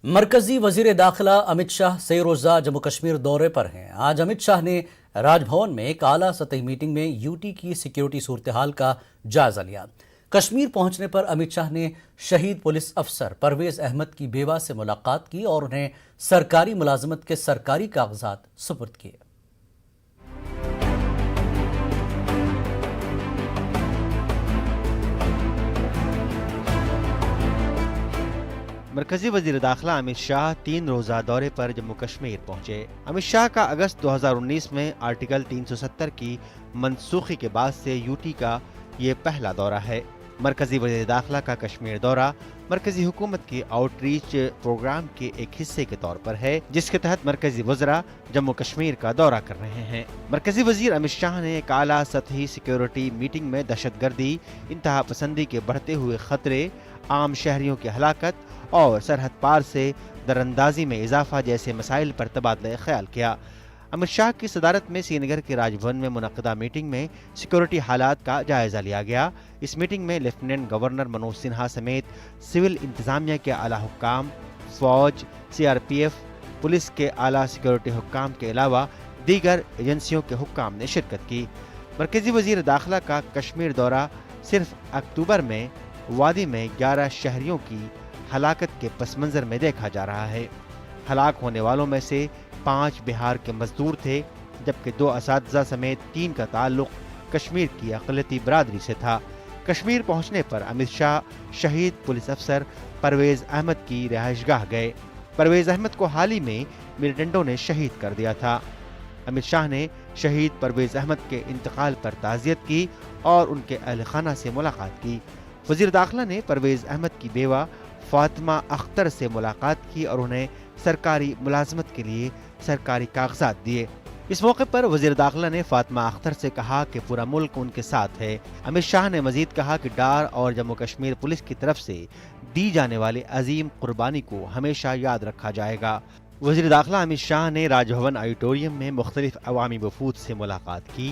مرکزی وزیر داخلہ امت شاہ سے روزہ جموں کشمیر دورے پر ہیں۔ آج امت شاہ نے راج بھون میں ایک اعلیٰ سطحی میٹنگ میں یوٹی کی سیکیورٹی صورتحال کا جائزہ لیا۔ کشمیر پہنچنے پر امت شاہ نے شہید پولیس افسر پرویز احمد کی بیوہ سے ملاقات کی اور انہیں سرکاری ملازمت کے سرکاری کاغذات سپرد کیے۔ مرکزی وزیر داخلہ امت شاہ 3 روزہ دورے پر جموں کشمیر پہنچے۔ امت شاہ کا اگست 2019 میں آرٹیکل 370 کی منسوخی کے بعد سے یوٹی کا یہ پہلا دورہ ہے۔ مرکزی وزیر داخلہ کا کشمیر دورہ مرکزی حکومت کے آؤٹ ریچ پروگرام کے ایک حصے کے طور پر ہے، جس کے تحت مرکزی وزراء جموں کشمیر کا دورہ کر رہے ہیں۔ مرکزی وزیر امت شاہ نے ایک اعلیٰ سطحی سیکیورٹی میٹنگ میں دہشت گردی، انتہا پسندی کے بڑھتے ہوئے خطرے، عام شہریوں کی ہلاکت اور سرحد پار سے دراندازی میں اضافہ جیسے مسائل پر تبادلہ خیال کیا۔ امت شاہ کی صدارت میں سری نگر کے راج بھون میں منعقدہ میٹنگ میں سیکورٹی حالات کا جائزہ لیا گیا۔ اس میٹنگ میں لیفٹیننٹ گورنر منوج سنہا سمیت سول انتظامیہ کے اعلیٰ حکام، فوج، C R P F, police کے اعلیٰ سیکورٹی حکام کے علاوہ دیگر ایجنسیوں کے حکام نے شرکت کی۔ مرکزی وزیر داخلہ کا کشمیر دورہ صرف اکتوبر میں وادی میں 11 شہریوں کی ہلاکت کے پس منظر میں دیکھا جا رہا ہے۔ ہلاک ہونے والوں میں سے 5 بہار کے مزدور تھے، جبکہ 2 اساتذہ سمیت 3 کا تعلق کشمیر کی اقلیتی برادری سے تھا۔ کشمیر پہنچنے پر امت شاہ شہید پولیس افسر پرویز احمد کی رہائش گاہ گئے۔ پرویز احمد کو حال ہی میں ملیٹنٹوں نے شہید کر دیا تھا۔ امت شاہ نے شہید پرویز احمد کے انتقال پر تعزیت کی اور ان کے اہل خانہ سے ملاقات کی۔ وزیر داخلہ نے پرویز احمد کی بیوہ فاطمہ اختر سے ملاقات کی اور انہیں سرکاری ملازمت کے لیے سرکاری کاغذات دیے۔ اس موقع پر وزیر داخلہ نے فاطمہ اختر سے کہا کہ پورا ملک ان کے ساتھ ہے۔ امت شاہ نے مزید کہا کہ ڈار اور جموں کشمیر پولیس کی طرف سے دی جانے والی عظیم قربانی کو ہمیشہ یاد رکھا جائے گا۔ وزیر داخلہ امت شاہ نے راج بھون آڈیٹوریم میں مختلف عوامی وفود سے ملاقات کی۔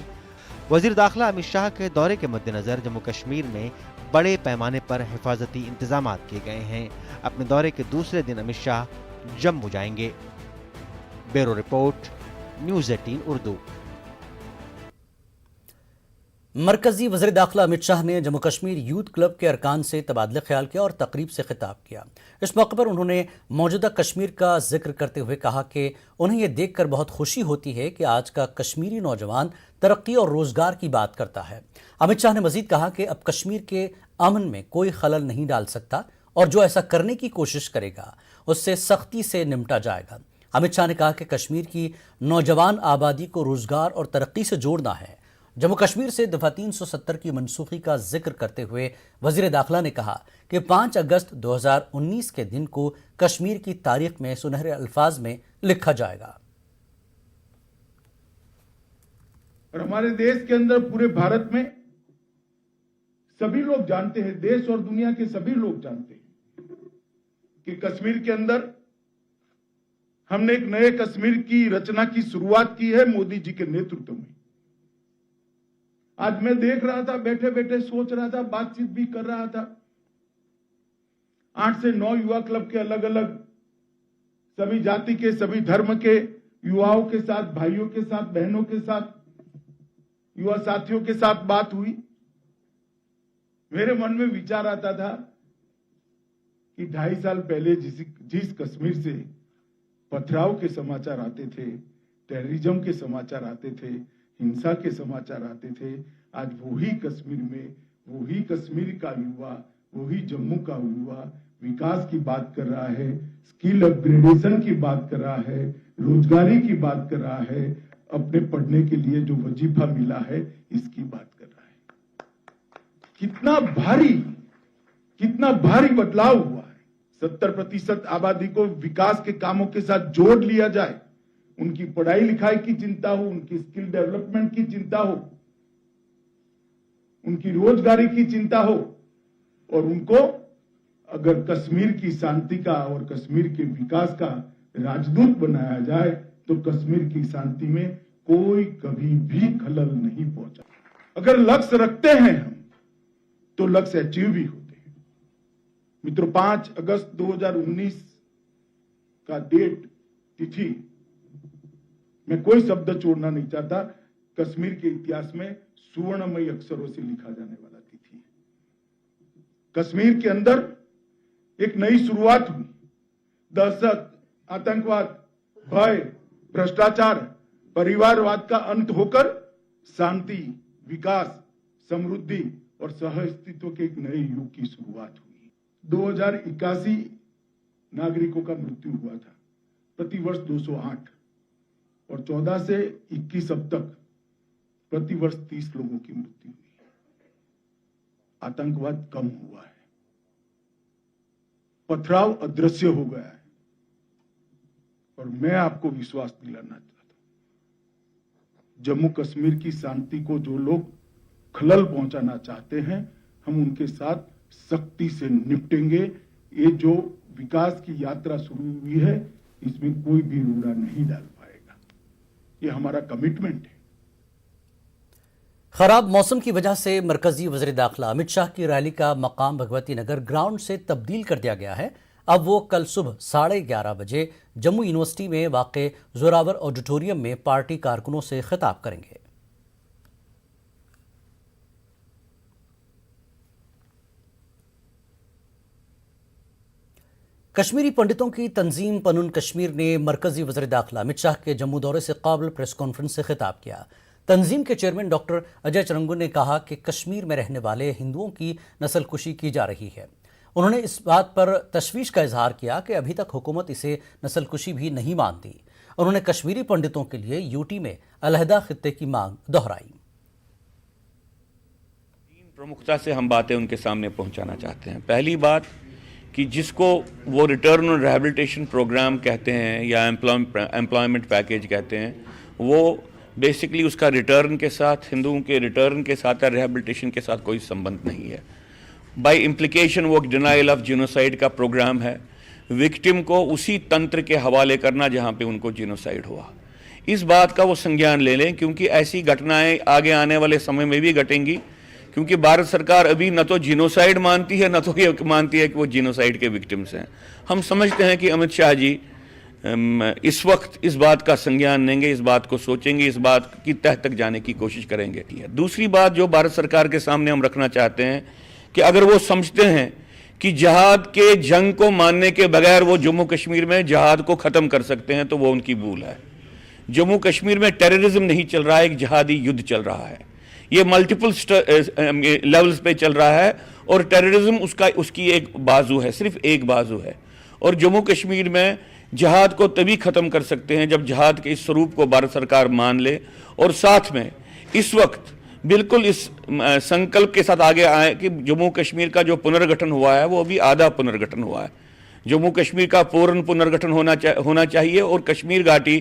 وزیر داخلہ امت شاہ کے دورے کے مد نظر جموں کشمیر میں بڑے پیمانے پر حفاظتی انتظامات کیے گئے ہیں۔ اپنے دورے کے دوسرے دن امت شاہ جموں جائیں گے۔ Bureau report, news 18 Urdu. مرکزی وزیر داخلہ امت شاہ نے جموں کشمیر یوتھ کلب کے ارکان سے تبادلہ خیال کیا اور تقریب سے خطاب کیا۔ اس موقع پر انہوں نے موجودہ کشمیر کا ذکر کرتے ہوئے کہا کہ انہیں یہ دیکھ کر بہت خوشی ہوتی ہے کہ آج کا کشمیری نوجوان ترقی اور روزگار کی بات کرتا ہے۔ امت شاہ نے مزید کہا کہ اب کشمیر کے امن میں کوئی خلل نہیں ڈال سکتا اور جو ایسا کرنے کی کوشش کرے گا اس سے سختی سے نمٹا جائے گا۔ امت شاہ نے کہا کہ کشمیر کی نوجوان آبادی کو روزگار اور ترقی سے جوڑنا ہے۔ جموں کشمیر سے دفعہ 370 کی منسوخی کا ذکر کرتے ہوئے وزیر داخلہ نے کہا کہ 5 اگست 2019 کے دن کو کشمیر کی تاریخ میں سنہرے الفاظ میں لکھا جائے گا۔ اور ہمارے دیش کے اندر پورے بھارت میں سبھی لوگ جانتے ہیں، دیش اور دنیا کے سبھی لوگ جانتے ہیں کہ کشمیر کے اندر ہم نے ایک نئے کشمیر کی رچنا کی شروعات کی ہے مودی جی کے نیترتو میں۔ آج میں دیکھ رہا تھا، بیٹھے بیٹھے سوچ رہا تھا، بات چیت بھی کر رہا تھا، 8 سے 9 یووا کلب کے الگ الگ سبھی جاتی کے، سبھی دھرم کے یواؤں کے ساتھ، بھائیوں کے ساتھ، بہنوں کے ساتھ، یوا ساتھیوں کے ساتھ بات ہوئی۔ میرے من میں وچار آتا تھا کہ 2.5 سال پہلے جس کشمیر سے پتھراؤ کے سماچار آتے تھے، ٹیررزم کے سماچار آتے تھے، ہنسا کے سماچار آتے تھے، آج وہی کشمیر میں وہی کشمیر کا یوا، وہی جموں کا یوا وکاس کی بات کر رہا ہے، اسکل اپ گریڈیشن کی بات کر رہا ہے، روزگاری کی بات کر رہا ہے، اپنے پڑھنے کے لیے جو وظیفہ ملا ہے اس کی بات کر رہا ہے۔ کتنا بھاری بدلاؤ ہوا ہے۔ 70% آبادی کو وکاس کے کاموں کے ساتھ جوڑ لیا جائے، ان کی پڑھائی لکھائی کی چنتا ہو، ان کی اسکل ڈیولپمنٹ کی چنتا ہو، ان کی روزگاری کی چنتا ہو، اور ان کو اگر کشمیر کی شانتی کا اور کشمیر کے وکاس کا راجدوت بنایا جائے تو کشمیر کی شانتی میں کوئی کبھی بھی خلل نہیں پہنچا۔ اگر لکष्य رکھتے ہیں ہم تو لکष्य اچیو بھی ہوتے ہیں۔ مترو 5 اگست 2019 का डेट तिथि मैं कोई शब्द छोड़ना नहीं चाहता, कश्मीर के इतिहास में सुवर्णमयी अक्षरों से लिखा जाने वाला तिथि है। कश्मीर के अंदर एक नई शुरुआत हुई। दहशत, आतंकवाद, भय, भ्रष्टाचार, परिवारवाद का अंत होकर शांति, विकास, समृद्धि और सहअस्तित्व के एक नए युग की शुरुआत हुई। 2081 नागरिकों का मृत्यु हुआ था, प्रतिवर्ष 208, और 14 से 21 अब तक प्रतिवर्ष 30 लोगों की मृत्यु हुई। आतंकवाद कम हुआ है, पथराव अदृश्य हो गया है, और मैं आपको विश्वास दिलाना चाहता हूं, जम्मू कश्मीर की शांति को जो लोग खलल पहुंचाना चाहते हैं, हम उनके साथ सख्ती से निपटेंगे। ये जो विकास की यात्रा शुरू हुई है, इसमें कोई भी रोड़ा नहीं डाल पाएगा। ये हमारा कमिटमेंट है। खराब मौसम की वजह से मरकजी वज़ीर दाखिला अमित शाह की रैली का मकाम भगवती नगर ग्राउंड से तब्दील कर दिया गया है। अब वो कल सुबह 11:30 बजे जम्मू यूनिवर्सिटी में वाक़े जोरावर ऑडिटोरियम में पार्टी कारकुनों से खिताब करेंगे। कश्मीरी पंडितों की तंजीम पनुन कश्मीर ने मरकजी वज़ीर दाखिला अमित शाह के जम्मू दौरे से काबिल प्रेस कॉन्फ्रेंस से खिताब किया। तंजीम के चेयरमैन डॉक्टर अजय चरंगू ने कहा कि कश्मीर में रहने वाले हिंदुओं की नस्लकुशी की जा रही है। उन्होंने इस बात पर तशवीश का इजहार किया कि अभी तक हुकूमत इसे नस्लकुशी भी नहीं मानती। उन्होंने कश्मीरी पंडितों के लिए यूटी में अलहदा खित्ते की मांग दोहराई। तीन प्रमुखता से हम बातें उनके सामने पहुंचाना चाहते हैं। पहली बात कि जिसको वो रिटर्न और रिहैबिलिटेशन प्रोग्राम कहते हैं या एम्प्लॉयमेंट पैकेज कहते हैं, वो बेसिकली उसका रिटर्न के साथ, हिंदुओं के रिटर्न के साथ या रिहैबिलिटेशन के साथ कोई संबंध नहीं है। बाय इम्प्लीकेशन वो डिनाइल ऑफ जिनोसाइड का प्रोग्राम है, विक्टिम को उसी तंत्र के हवाले करना जहाँ पे उनको जिनोसाइड हुआ। इस बात का वो संज्ञान ले लें, क्योंकि ऐसी घटनाएं आगे आने वाले समय में भी घटेंगी, क्योंकि भारत सरकार अभी न तो जिनोसाइड मानती है, न तो ये मानती है कि वो जिनोसाइड के विक्टिम्स हैं। हम समझते हैं कि अमित शाह जी इस वक्त इस बात का संज्ञान लेंगे, इस बात को सोचेंगे, इस बात की तह तक जाने की कोशिश करेंगे। दूसरी बात जो भारत सरकार के सामने हम रखना चाहते हैं कि अगर वो समझते हैं कि जहाद के जंग को मानने के बगैर वो जम्मू कश्मीर में जहाद को ख़त्म कर सकते हैं, तो वो उनकी भूल है। जम्मू कश्मीर में टेररिज्म नहीं चल रहा है, एक जहादी युद्ध चल रहा है। ये मल्टीपल लेवल्स पे चल रहा है, और टेररिज्म उसकी एक बाजू है, सिर्फ एक बाजू है। और जम्मू कश्मीर में जहाद को तभी ख़त्म कर सकते हैं जब जहाद के इस स्वरूप को भारत सरकार मान ले, और साथ में इस वक्त बिल्कुल इस संकल्प के साथ आगे आए कि जम्मू कश्मीर का जो पुनर्गठन हुआ है वो अभी आधा पुनर्गठन हुआ है। जम्मू कश्मीर का पूर्ण पुनर्गठन होना चाहिए, और कश्मीर घाटी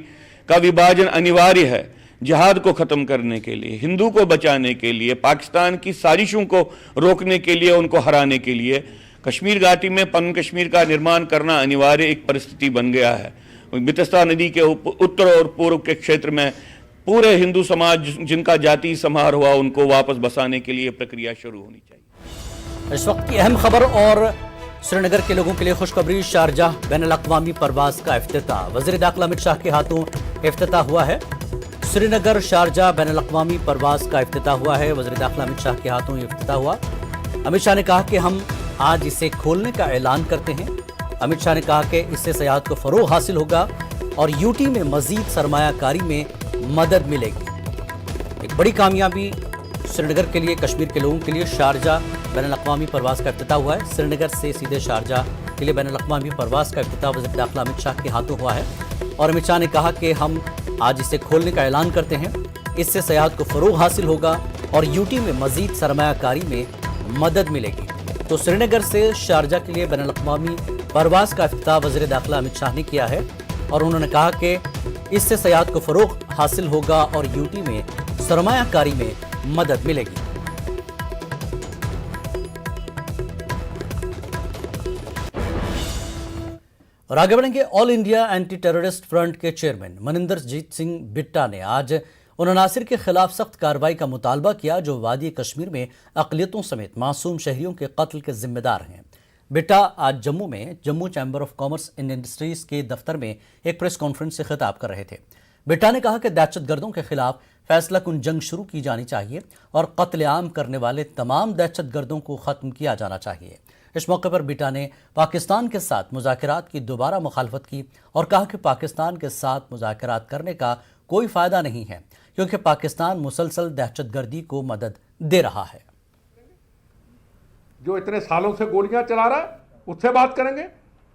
का विभाजन अनिवार्य है जहाद को ख़त्म करने के लिए, हिंदू को बचाने के लिए, पाकिस्तान की साजिशों को रोकने के लिए, उनको हराने के लिए। कश्मीर घाटी में पन कश्मीर का निर्माण करना अनिवार्य एक परिस्थिति बन गया है। बितस्ता नदी के उत्तर और पूर्व के क्षेत्र में पूरे हिंदू समाज जिनका जाति समार हुआ, उनको वापस बसाने के लिए प्रक्रिया शुरू होनी चाहिए। इस वक्त की अहम खबर और श्रीनगर के लोगों के लिए खुशखबरी। शारजाह बैनुल-अक़वामी परवाज का इफ्तिताह वज़ीर दाखिला अमित शाह के हाथों इफ्तिताह हुआ है। श्रीनगर शारजाह बैनुल-अक़वामी परवाज का इफ्तिताह हुआ है, वज़ीर दाखिला अमित शाह के हाथों इफ्तिताह हुआ। अमित शाह ने कहा कि हम आज इसे खोलने का ऐलान करते हैं। अमित शाह ने कहा कि इससे सयाहत को फ़रोग़ हासिल होगा और यूटी में मज़ीद सरमायाकारी में मदद मिलेगी। एक बड़ी कामयाबी श्रीनगर के लिए, कश्मीर के लोगों के लिए। शारजाह बैनुल-अक़वामी परवाज का इफ्तिताह हुआ है। श्रीनगर से सीधे शारजाह के लिए बैनुल-अक़वामी परवाज का इफ्तिताह वज़ीर दाखिला अमित शाह के हाथों हुआ है, और अमित शाह ने कहा कि हम आज इसे खोलने का ऐलान करते हैं। इससे सयाहत को फ़रोग़ हासिल होगा और यूटी में मज़ीद सरमायाकारी में मदद मिलेगी। तो श्रीनगर से शारजाह के लिए बैनुल-अक़वामी परवाज का इफ्तिताह वज़ीर दाखिला अमित शाह ने किया है, और उन्होंने कहा कि इससे सयाहत को फ़रोग़ हासिल होगा और यूटी में सरमायाकारी में मदद मिलेगी। और आगे बढ़ेंगे। All India anti terrorist front के चेयरमैन मनिंदरजीत सिंह बिट्टा ने आज उन अनासिर के खिलाफ सख्त कार्रवाई का मुतालबा किया जो वादी कश्मीर में अक़लियतों समेत मासूम शहरियों के कत्ल के जिम्मेदार हैं। बिट्टा आज जम्मू में Jammu chamber of commerce and industries के दफ्तर में एक प्रेस कॉन्फ्रेंस से खिताब कर रहे थे। बिट्टा ने कहा कि दहशतगर्दों के खिलाफ फैसला कुन जंग शुरू की जानी चाहिए और कत्लेआम करने वाले तमाम दहशतगर्दों को ख़त्म किया जाना चाहिए। इस मौके पर बिट्टा ने पाकिस्तान के साथ मुज़ाकरात की दोबारा मुखालफत की और कहा कि पाकिस्तान के साथ मुज़ाकरात करने का कोई फ़ायदा नहीं है क्योंकि पाकिस्तान मुसलसल दहशतगर्दी को मदद दे रहा है। जो इतने सालों से गोलियां चला रहा है उससे बात करेंगे।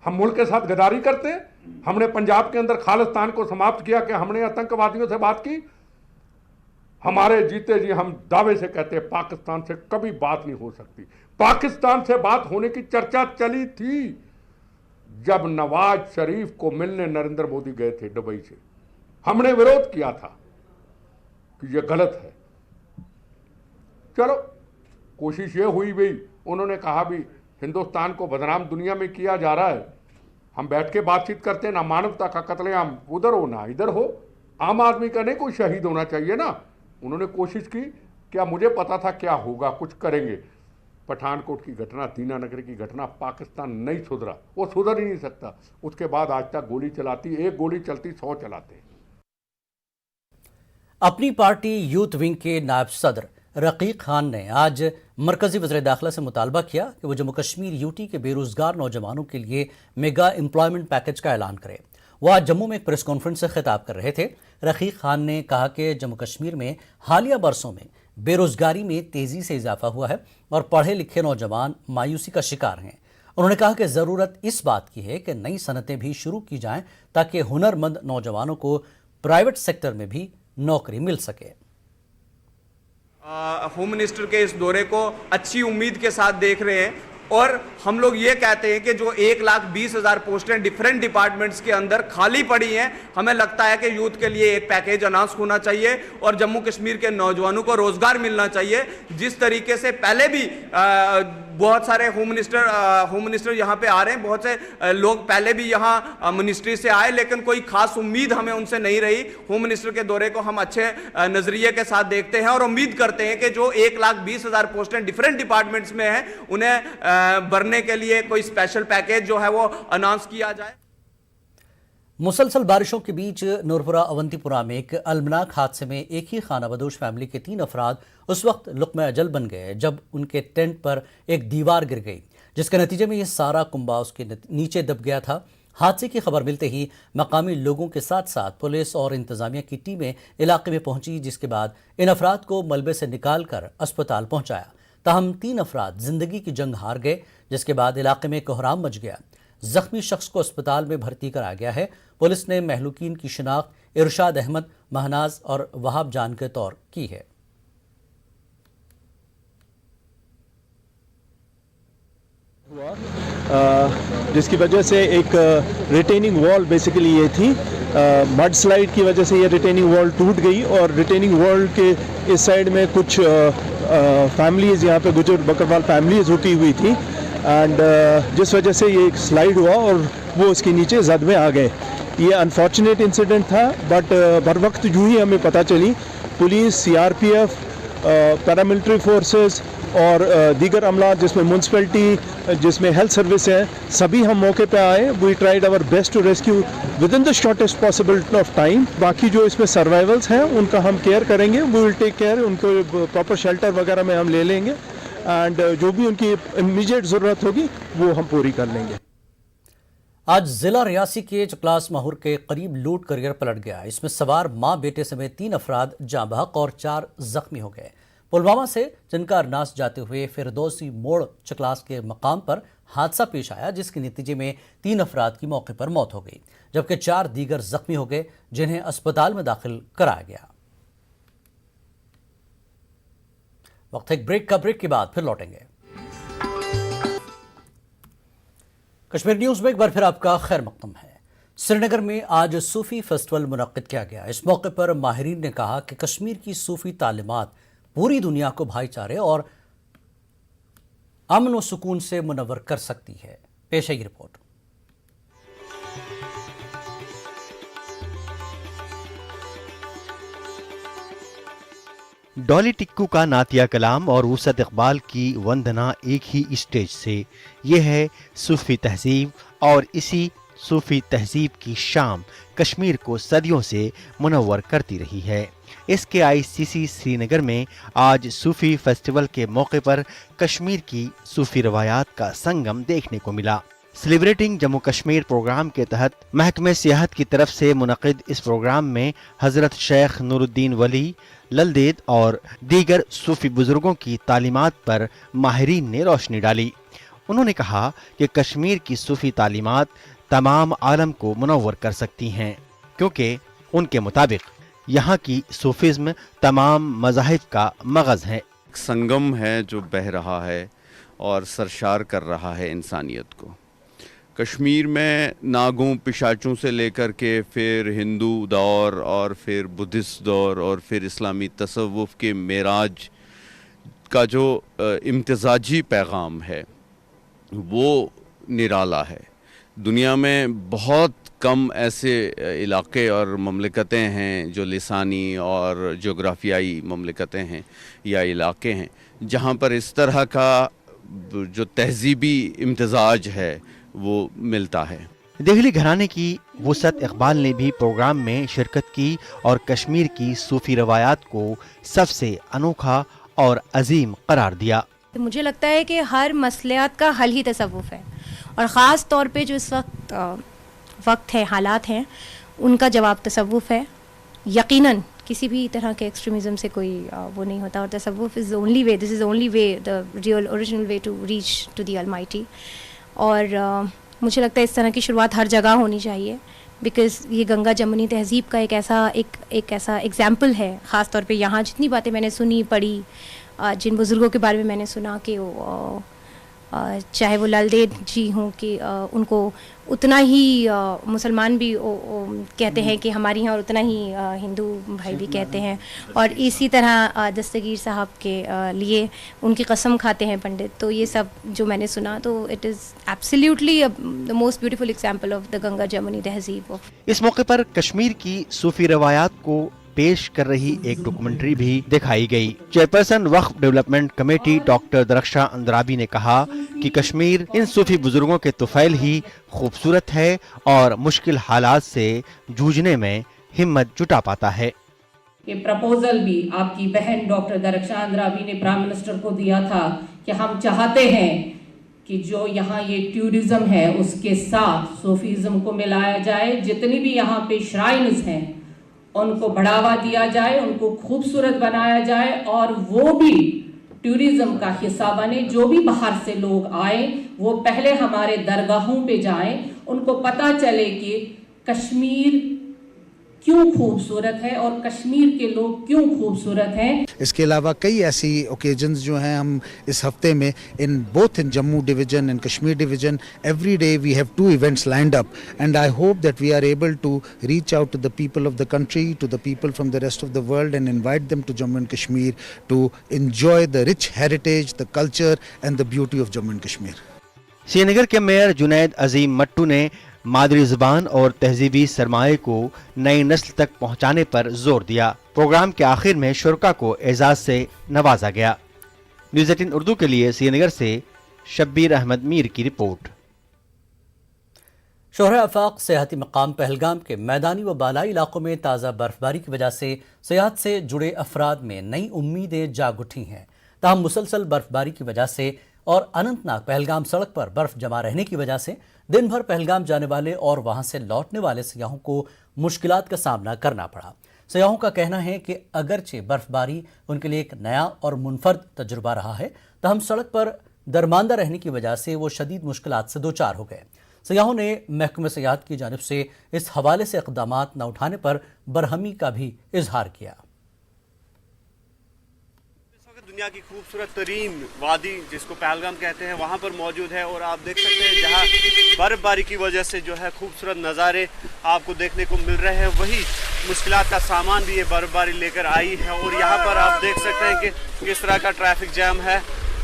हम मुल्क के साथ गद्दारी करते हैं। हमने पंजाब के अंदर खालिस्तान को समाप्त किया कि हमने आतंकवादियों से बात की। हमारे जीते जी हम दावे से कहते हैं पाकिस्तान से कभी बात नहीं हो सकती। पाकिस्तान से बात होने की चर्चा चली थी जब नवाज शरीफ को मिलने नरेंद्र मोदी गए थे दुबई से। हमने विरोध किया था कि यह गलत है। चलो कोशिश ये हुई भी, उन्होंने कहा भी हिंदुस्तान को बदनाम दुनिया में किया जा रहा है, हम बैठ के बातचीत करते हैं ना। मानवता का कत्लेआम उधर हो ना इधर हो, आम आदमी का नहीं कोई शहीद होना चाहिए ना। उन्होंने कोशिश की, क्या मुझे पता था क्या होगा, कुछ करेंगे। पठानकोट की घटना, दीनानगर की घटना, पाकिस्तान नहीं सुधरा, वो सुधर ही नहीं सकता। उसके बाद आज तक गोली चलाती, एक गोली चलती 100 चलाते। अपनी पार्टी यूथ विंग के नायब सदर रकीक खान ने आज मरकजी वज़ीर दाखिला से मुतालबा किया कि वो जम्मू कश्मीर यूटी के बेरोजगार नौजवानों के लिए मेगा एम्प्लॉयमेंट पैकेज का ऐलान करे। वो आज जम्मू में एक प्रेस कॉन्फ्रेंस से खिताब कर रहे थे। रकीक खान ने कहा कि जम्मू कश्मीर में हालिया बरसों में बेरोजगारी में तेज़ी से इजाफा हुआ है और पढ़े लिखे नौजवान मायूसी का शिकार हैं। उन्होंने कहा कि ज़रूरत इस बात की है कि नई सनतें भी शुरू की जाएं ताकि हुनरमंद नौजवानों को प्राइवेट सेक्टर में भी नौकरी मिल सके। होम मिनिस्टर के इस दौरे को अच्छी उम्मीद के साथ देख रहे हैं और हम लोग ये कहते हैं कि जो 1,20,000 पोस्टें डिफरेंट डिपार्टमेंट्स के अंदर खाली पड़ी हैं, हमें लगता है कि यूथ के लिए एक पैकेज अनाउंस होना चाहिए और जम्मू कश्मीर के नौजवानों को रोजगार मिलना चाहिए। जिस तरीके से पहले भी बहुत सारे होम मिनिस्टर यहाँ पे आ रहे हैं, बहुत से लोग पहले भी यहाँ मिनिस्ट्री से आए लेकिन कोई खास उम्मीद हमें उनसे नहीं रही। होम मिनिस्टर के दौरे को हम अच्छे नजरिए के साथ देखते हैं और उम्मीद करते हैं कि जो 1,20,000 पोस्टें डिफरेंट डिपार्टमेंट्स में हैं उन्हें भरने के लिए कोई स्पेशल पैकेज जो है वो अनाउंस किया जाए। मुसलसल बारिशों के बीच नूरपुरा अवंतीपुरा में एक अलमनाक हादसे में एक ही खानाबदोश फैमिली के 3 अफराद उस वक्त लुक़्मा अजल बन गए जब उनके टेंट पर एक दीवार गिर गई, जिसके नतीजे में ये सारा कुंबा उसके नीचे दब गया था। हादसे की खबर मिलते ही मकामी लोगों के साथ साथ पुलिस और इंतजामिया की टीमें इलाके में पहुंची, जिसके बाद इन अफराद को मलबे से निकाल कर अस्पताल पहुंचाया। ताहम 3 अफराद जिंदगी की जंग हार गए, जिसके बाद इलाके में कोहराम मच गया। जख्मी शख्स को अस्पताल में भर्ती कराया गया है। पुलिस ने महलूकीन की शिनाख्त इरशाद अहमद, महनाज और वहाब जान के तौर की है। जिसकी वजह से एक रिटेनिंग वॉल बेसिकली ये थी, मड स्लाइड की वजह से ये रिटेनिंग वॉल टूट गई और रिटेनिंग वॉल के इस साइड में कुछ फैमिलीज़ यहाँ पे गुजर बकरवाल फैमिलीज़ रुकी हुई थी एंड जिस वजह से ये एक स्लाइड हुआ और वो उसके नीचे जद में आ गए। ये अनफॉर्चुनेट इंसिडेंट था बट बर वक्त जो ही हमें पता चली पुलिस, CRPF, पैरामिलिट्री फोर्सेस और दीगर अमला जिसमें म्यूनसिपैलिटी, जिसमें हेल्थ सर्विस है, सभी हम मौके पे आए। We tried our best to rescue within the shortest possible of time. बाकी जो इसमें सर्वाइवल्स हैं उनका हम केयर करेंगे, वी विल टेक केयर, उनको प्रॉपर शेल्टर वगैरह में हम ले लेंगे एंड जो भी उनकी इमीडिएट ज़रूरत होगी वो हम पूरी कर लेंगे। आज जिला रियासी के चकलास माहौर के करीब लूट करियर पलट गया। इसमें सवार मां बेटे समेत 3 अफराद जाँ बहक और 4 जख्मी हो गए। पुलवामा से जिनका अरनास जाते हुए फिरदौसी मोड़ चकलास के मकाम पर हादसा पेश आया, जिसके नतीजे में 3 अफराद की मौके पर मौत हो गई, जबकि 4 दीगर जख्मी हो गए जिन्हें अस्पताल में दाखिल कराया गया। वक्त एक ब्रेक का, ब्रेक के बाद फिर लौटेंगे। कश्मीर न्यूज़ में एक बार फिर आपका खैर मकदम है। श्रीनगर में आज सूफी फेस्टिवल मुनक्किद किया गया। इस मौके पर माहिरीन ने कहा कि कश्मीर की सूफी तालीमात पूरी दुनिया को भाईचारे और अमन व सुकून से मुनव्वर कर सकती है। पेश है ये रिपोर्ट। डॉली टिक्कू का नातिया कलाम और वुसअत इकबाल की वंदना एक ही स्टेज से। ये है सूफी तहजीब और इसी सूफी तहजीब की शाम कश्मीर को सदियों से मुनव्वर करती रही है। SKICC श्रीनगर में आज सूफी फेस्टिवल के मौके पर कश्मीर की सूफी रवायात का संगम देखने को मिला। सेलिब्रेटिंग जम्मू कश्मीर प्रोग्राम के तहत महकमे सियाहत की तरफ से मुनक़िद इस प्रोग्राम में हज़रत शेख नूरुद्दीन वली, ललदेद और दीगर सूफी बुजुर्गों की तालीमात पर माहिरीन ने रोशनी डाली। उन्होंने कहा कि कश्मीर की सूफी तालीमात तमाम आलम को मुनव्वर कर सकती हैं, क्योंकि उनके मुताबिक यहाँ की सूफिज्म तमाम मज़ाहिब का मगज़ है। संगम है जो बह रहा है और सरशार कर रहा है इंसानियत को। कश्मीर में नागों पिशाचों से लेकर के फिर हिंदू दौर और फिर बुद्धिस्ट दौर और फिर इस्लामी तसव्वुफ़ के मेराज का जो इम्तिज़ाजी पैगाम है वो निराला है। दुनिया में बहुत कम ऐसे इलाके और ममलिकतें हैं जो लिसानी और जोग्राफियाई ममलिकतें हैं या इलाके हैं जहाँ पर इस तरह का जो तहजीबी इम्तिजाज है वो मिलता है। देहली घराने की वुसअत इकबाल ने भी प्रोग्राम में शिरकत की और कश्मीर की सूफी रवायात को सबसे अनोखा और अजीम करार दिया। मुझे लगता है कि हर मसलियात का हल ही तसव्वुफ़ है और ख़ास तौर पे जो इस वक्त है, हालात हैं, उनका जवाब तसव्वुफ़ है। यकीनन किसी भी तरह के एक्सट्रीमिज़म से कोई वो नहीं होता और तसव्वुफ़ is the only way, this is the only way, the real original way to reach to the almighty. और मुझे लगता है इस तरह की शुरुआत हर जगह होनी चाहिए, बिकॉज़ ये गंगा जमुनी तहज़ीब का एक ऐसा एग्ज़ाम्पल है। ख़ास तौर पे यहाँ जितनी बातें मैंने सुनी पढ़ी, जिन बुज़ुर्गों के बारे में मैंने सुना कि चाहे वो ललदेद जी हों कि उनको उतना ही मुसलमान भी कहते हैं कि हमारी यहाँ, और उतना ही हिंदू भाई भी कहते हैं, और इसी तरह दस्तगीर साहब के लिए उनकी कसम खाते हैं पंडित। तो ये सब जो मैंने सुना तो it is absolutely the most beautiful example of the Ganga Jamuni तहजीब। इस मौके पर कश्मीर की सूफी रवायात को पेश कर रही एक डॉक्यूमेंट्री भी दिखाई गई। Chairperson Waqf development committee doctor Darakhshan Andrabi ने कहा कि कश्मीर इन सूफी बुजुर्गों के तुफैल ही खूबसूरत है और मुश्किल हालात से जूझने में हिम्मत जुटा पाता है। ये प्रपोजल भी आपकी बहन डॉक्टर दरख्शां अंद्राबी ने प्राइम मिनिस्टर को दिया था कि हम चाहते हैं कि जो यहाँ ये टूरिज्म है उसके साथ सूफीज़म को मिलाया जाए, जितनी भी यहाँ पे श्राइन्स हैं उनको बढ़ावा दिया जाए, उनको खूबसूरत बनाया जाए और वो भी टूरिज्म का हिस्सा बने। जो भी बाहर से लोग आए वो पहले हमारे दरगाहों पे जाएं, उनको पता चले कि कश्मीर क्यों खूबसूरत है और कश्मीर के लोग क्यों खूबसूरत हैं। इसके अलावा कई ऐसी ओकेजन्स जो हैं हम इस हफ्ते में both in Jammu division and Kashmir division every day we have 2 events lined up and I hope that we are able to reach out to the people of the country, to the people from the rest of the world and invite them to Jammu and Kashmir to enjoy the rich heritage, the culture and the beauty of Jammu and Kashmir. Srinagar के mayor Junaid अजीम मट्टू ने मादरी ज़ुबान और तहजीबी सरमाए को नई नस्ल तक पहुँचाने पर जोर दिया। प्रोग्राम के आखिर में शुरका को एजाज से नवाजा गया। न्यूज़ 18 उर्दू के लिए श्रीनगर से शब्बीर अहमद मीर की रिपोर्ट। शोहरा आफाक सियाहती मकाम पहलगाम के मैदानी व बालाई इलाकों में ताज़ा बर्फबारी की वजह से सियाहत से जुड़े अफराद में नई उम्मीदें जाग उठी हैं। ताहम मुसलसल बर्फबारी की वजह से और अनंतनाग पहलगाम सड़क पर बर्फ जमा रहने की वजह से दिन भर पहलगाम जाने वाले और वहां से लौटने वाले सयाहों को मुश्किलात का सामना करना पड़ा। सयाहों का कहना है कि अगरचे बर्फबारी उनके लिए एक नया और मुनफरद तजुर्बा रहा है, ताहम सड़क पर दरमांदा रहने की वजह से वो शदीद मुश्किलात से दो चार हो गए। सयाहों ने महकमे सियाहत की जानिब से इस हवाले से इक़दामात न उठाने पर बरहमी का भी इजहार किया। दुनिया की खूबसूरत तरीन वादी जिसको पहलगाम कहते हैं वहाँ पर मौजूद है और आप देख सकते हैं जहाँ बर्फबारी की वजह से जो है खूबसूरत नज़ारे आपको देखने को मिल रहे हैं, वही मुश्किलात का सामान भी ये बर्फबारी लेकर आई है। और यहाँ पर आप देख सकते हैं कि किस तरह का ट्रैफिक जैम है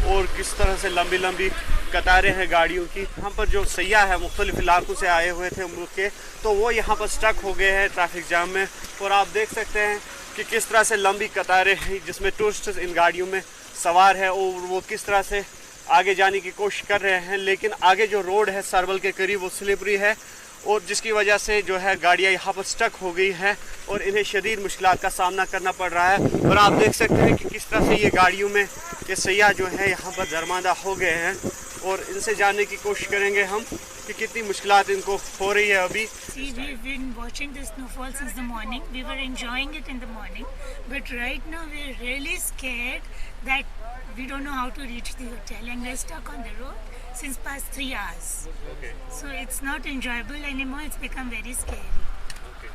और किस तरह से लंबी लंबी कतारें हैं गाड़ियों की। यहाँ पर जो सयाह है मुख्तलिफ इलाकों से आए हुए थे मुल्क के, तो वो यहाँ पर स्टक हो गए हैं ट्रैफिक जाम में। और आप देख सकते हैं कि किस तरह से लंबी कतारें हैं जिसमें टूरिस्ट इन गाड़ियों में सवार है और वो किस तरह से आगे जाने की कोशिश कर रहे हैं, लेकिन आगे जो रोड है सरवल के करीब वो स्लिपरी है और जिसकी वजह से जो है गाड़ियाँ यहाँ पर स्टक हो गई हैं और इन्हें शदीद मुश्किलात का सामना करना पड़ रहा है। और आप देख सकते हैं कि किस तरह से ये गाड़ियों में ये सयाह जो है यहाँ पर दरमादा हो गए हैं और इनसे जानने की कोशिश करेंगे हम कि कितनी मुश्किलात इनको हो रही है अभी। See, we've been watching the snowfall since the morning. We were enjoying it in the morning, but right now we're really scared that we don't know how to reach the hotel and we're stuck on the road since past 3 hours. Okay. So it's not enjoyable anymore. It's become very scary. Okay.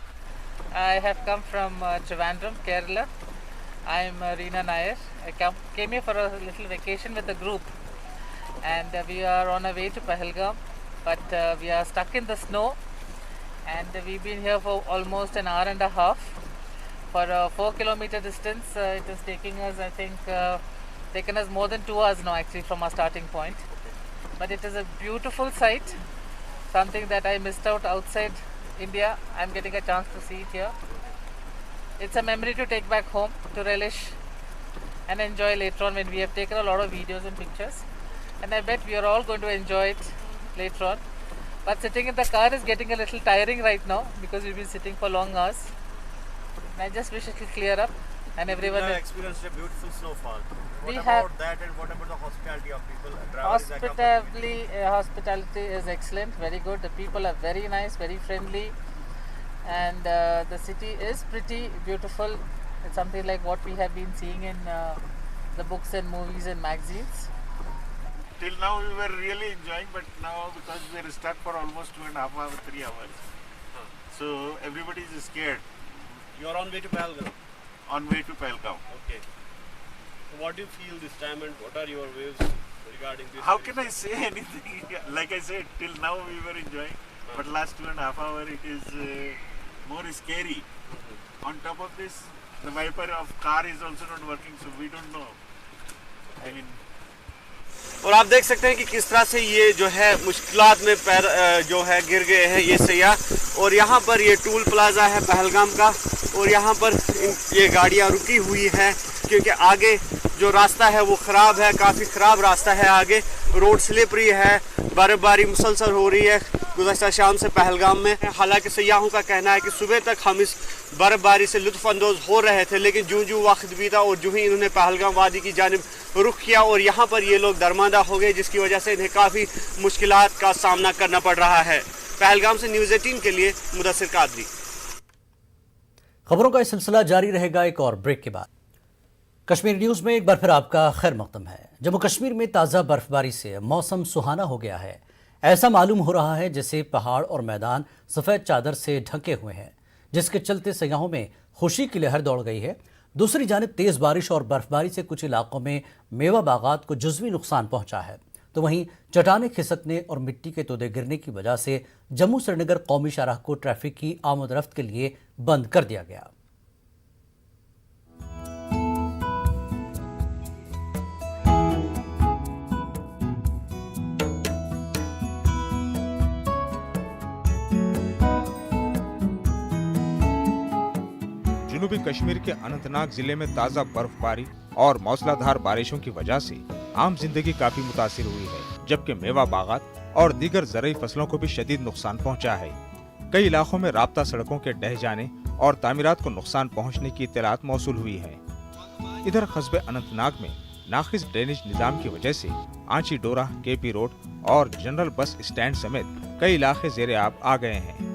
I have come from Trivandrum, Kerala. I'm Reena Nair. I came here for a little vacation with the group, and we are on our way to Pahalgam, but we are stuck in the snow, and we've been here for almost an hour and a half. For a 4-kilometer distance, it is taking us, I think, taken us more than 2 hours now actually from our starting point. But it is a beautiful sight, something that I missed out outside India. I'm getting a chance to see it here. It's a memory to take back home, to relish and enjoy later on when we have taken a lot of videos and pictures. And I bet we are all going to enjoy it later on. But sitting in the car is getting a little tiring right now because we've been sitting for long hours. And I just wish it will clear up and everyone... We have experienced a beautiful snowfall. What We about have- that and what about the hospitality of people? Hospitality is excellent, very good. The people are very nice, very friendly, and the city is pretty beautiful. It's something like what we have been seeing in the books and movies and magazines. Till now we were really enjoying, but now because we are stuck for almost 2.5 hours, 3 hours, so everybody is scared. You are on way to Pahalgam. On way to Pahalgam. Okay. So what do you feel this time and what are your views regarding this? How can I say anything? Like I said, till now we were enjoying, but last 2.5 hours it is more scary. On top of this, the wiper of car is also not working, so we don't know. I mean, और आप देख सकते हैं कि किस तरह से ये जो है मुश्किलात में पैर जो है गिर गए हैं ये सयाह। और यहाँ पर ये टूल प्लाजा है पहलगाम का और यहाँ पर ये गाड़ियाँ रुकी हुई हैं क्योंकि आगे जो रास्ता है वो ख़राब है, काफ़ी ख़राब रास्ता है, आगे रोड स्लिपरी है, बर्फ़बारी मुसलसल हो रही है गुज़श्ता शाम से पहलगाम में। हालांकि सयाहों का कहना है कि सुबह तक हम इस बर्फ़बारी से लुत्फ़अंदोज़ हो रहे थे, लेकिन जूं वक्त बीता और जूं ही इन्होंने पहलगाम वादी की जानिब रुख किया और यहाँ पर ये लोग दरमादा हो गए, जिसकी वजह से इन्हें काफ़ी मुश्किलात का सामना करना पड़ रहा है। पहलगाम से न्यूज़ 18 के लिए मुदस्सिर कादरी। खबरों का ये सिलसिला जारी रहेगा एक और ब्रेक के बाद। कश्मीर न्यूज़ में एक बार फिर आपका खैर मक़दम है। जम्मू कश्मीर में ताज़ा बर्फबारी से मौसम सुहाना हो गया है। ऐसा मालूम हो रहा है जैसे पहाड़ और मैदान सफ़ेद चादर से ढके हुए हैं, जिसके चलते सयाहों में खुशी की लहर दौड़ गई है। दूसरी जानिब तेज़ बारिश और बर्फबारी से कुछ इलाकों में मेवा बागात को जुज़वी नुकसान पहुंचा है, तो वहीं चट्टानें खिसकने और मिट्टी के तोदे गिरने की वजह से जम्मू श्रीनगर कौमी शाहराह को ट्रैफिक की आमद-रफ्त के लिए बंद कर दिया गया। जनूबी कश्मीर के अनंतनाग जिले में ताज़ा बर्फबारी और मौसलाधार बारिशों की वजह से आम जिंदगी काफी मुतासिर हुई है, जबकि मेवा बागात और दीगर ज़रूरी फसलों को भी शदीद नुकसान पहुंचा है। कई इलाकों में राब्ता सड़कों के ढह जाने और तामीरात को नुकसान पहुंचने की इत्तलात मौसूल हुई है। इधर कस्बे अनंतनाग में नाक़िस ड्रेनेज निज़ाम की वजह से आंची डोरा, केपी रोड और जनरल बस स्टैंड समेत कई इलाके ज़ेरे आब आ गए हैं।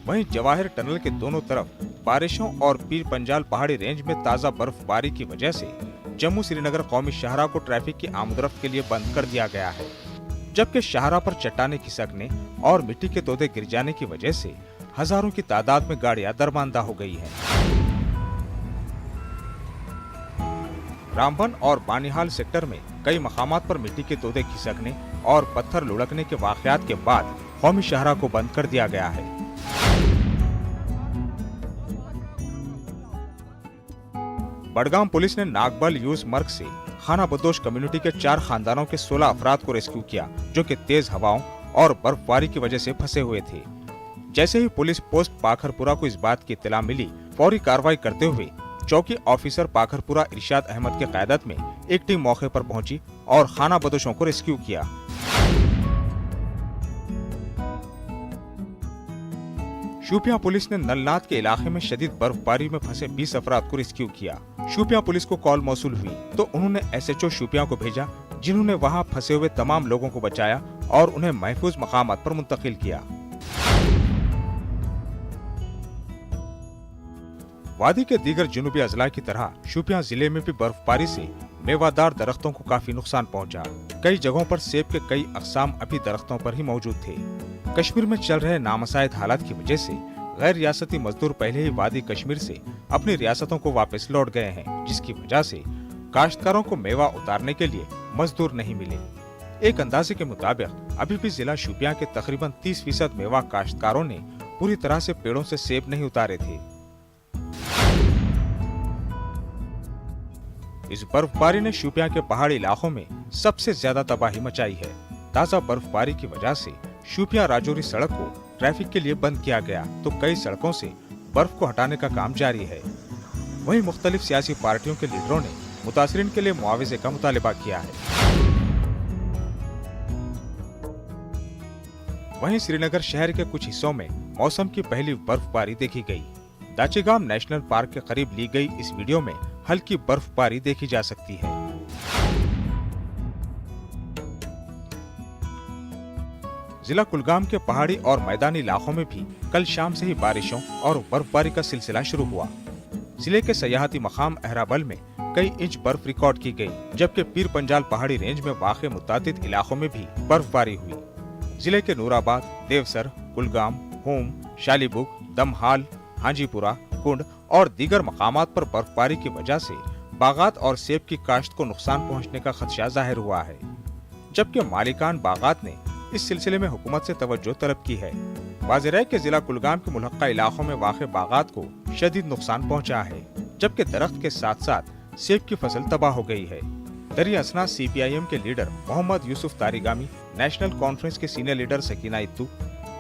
वहीं जवाहिर टनल के दोनों तरफ बारिशों और पीर पंजाल पहाड़ी रेंज में ताज़ा बर्फबारी की वजह से जम्मू श्रीनगर कौमी शाहराह को ट्रैफिक की आमदरफ्त के लिए बंद कर दिया गया है, जबकि शाहराह पर चट्टानें खिसकने और मिट्टी के तोदे गिर जाने की वजह से हजारों की तादाद में गाड़ियां दरमांदा हो गई हैं। रामबन और बानिहाल सेक्टर में कई मकामात पर मिट्टी के तोदे खिसकने और पत्थर लुढ़कने के वाकयात के बाद कौमी शाहराह को बंद कर दिया गया है। बडगाम पुलिस ने नागबल यूज मर्ग से खाना बदोश कम्युनिटी के 4 खानदानों के 16 अफराद को रेस्क्यू किया, जो कि तेज हवाओं और बर्फबारी की वजह से फंसे हुए थे। जैसे ही पुलिस पोस्ट पाखरपुरा को इस बात की इत्तला मिली, फौरी कार्रवाई करते हुए चौकी ऑफिसर पाखरपुरा इरशाद अहमद की क़यादत में एक टीम मौके पर पहुंची और खाना बदोशों को रेस्क्यू किया। शोपियां पुलिस ने नलनाथ के इलाके में शदीद बर्फबारी में फंसे 20 अफराद को रेस्क्यू किया। शोपियां पुलिस को कॉल मौसूल हुई तो उन्होंने SHO शोपियां को भेजा, जिन्होंने वहां फंसे हुए तमाम लोगों को बचाया और उन्हें महफूज मकामात पर मुंतकिल किया। वादी के दीगर जनूबी अजला की तरह शोपियां जिले में भी बर्फबारी से मेवादार दरख्तों को काफी नुकसान पहुंचा। कई जगहों पर सेब के कई अक़साम अभी दरख्तों पर ही मौजूद थे। कश्मीर में चल रहे नामसाइद हालात की वजह से गैर रियासती मजदूर पहले ही वादी कश्मीर से अपनी रियासतों को वापस लौट गए हैं, जिसकी वजह से काश्तकारों को मेवा उतारने के लिए मजदूर नहीं मिले। एक अंदाजे के मुताबिक अभी भी जिला शोपियां के तकरीबन 30% मेवा काश्तकारों ने पूरी तरह से पेड़ों से सेब नहीं उतारे थे। इस बर्फबारी ने शोपियां के पहाड़ी इलाकों में सबसे ज्यादा तबाही मचाई है। ताज़ा बर्फबारी की वजह से शोपियां राजौरी सड़क को ट्रैफिक के लिए बंद किया गया तो कई सड़कों से बर्फ को हटाने का काम जारी है। वहीं मुख्तलिफ सियासी पार्टियों के लीडरों ने मुतासरीन के लिए मुआवजे का मुतालिबा किया है। वहीं श्रीनगर शहर के कुछ हिस्सों में मौसम की पहली बर्फबारी देखी गई। दाचीगाम नेशनल पार्क के करीब ली गई इस वीडियो में हल्की बर्फबारी देखी जा सकती है। जिला कुलगाम के पहाड़ी और मैदानी इलाकों में भी कल शाम से ही बारिशों और बर्फबारी का सिलसिला शुरू हुआ। जिले के सयाहती मकाम अहराबल में कई इंच बर्फ रिकॉर्ड की गई, जबकि पीर पंजाल पहाड़ी रेंज में वाक़े मुतादिद इलाकों में भी बर्फबारी हुई। जिले के नूराबाद, देवसर, कुलगाम, होम, शालीबुग, दमहाल, हाजीपुरा, कुंड और दीगर मकामात पर बर्फबारी की वजह से बागात और सेब की काश्त को नुकसान पहुंचने का खदशा जाहिर हुआ है, जबकि मालिकान बागात ने इस सिलसिले में हुकूमत से तवज्जो तलब की है। वाज़ेह है कि जिला कुलगाम के मुलक्का इलाकों में वाक़े बागात को शदीद नुकसान पहुंचा है, जबकि दरख्त के साथ साथ सेब की फसल तबाह हो गई है। दरी असना CPIM के leader Mohammad Yousuf Tarigami, national conference के senior leader Sakina Itoo,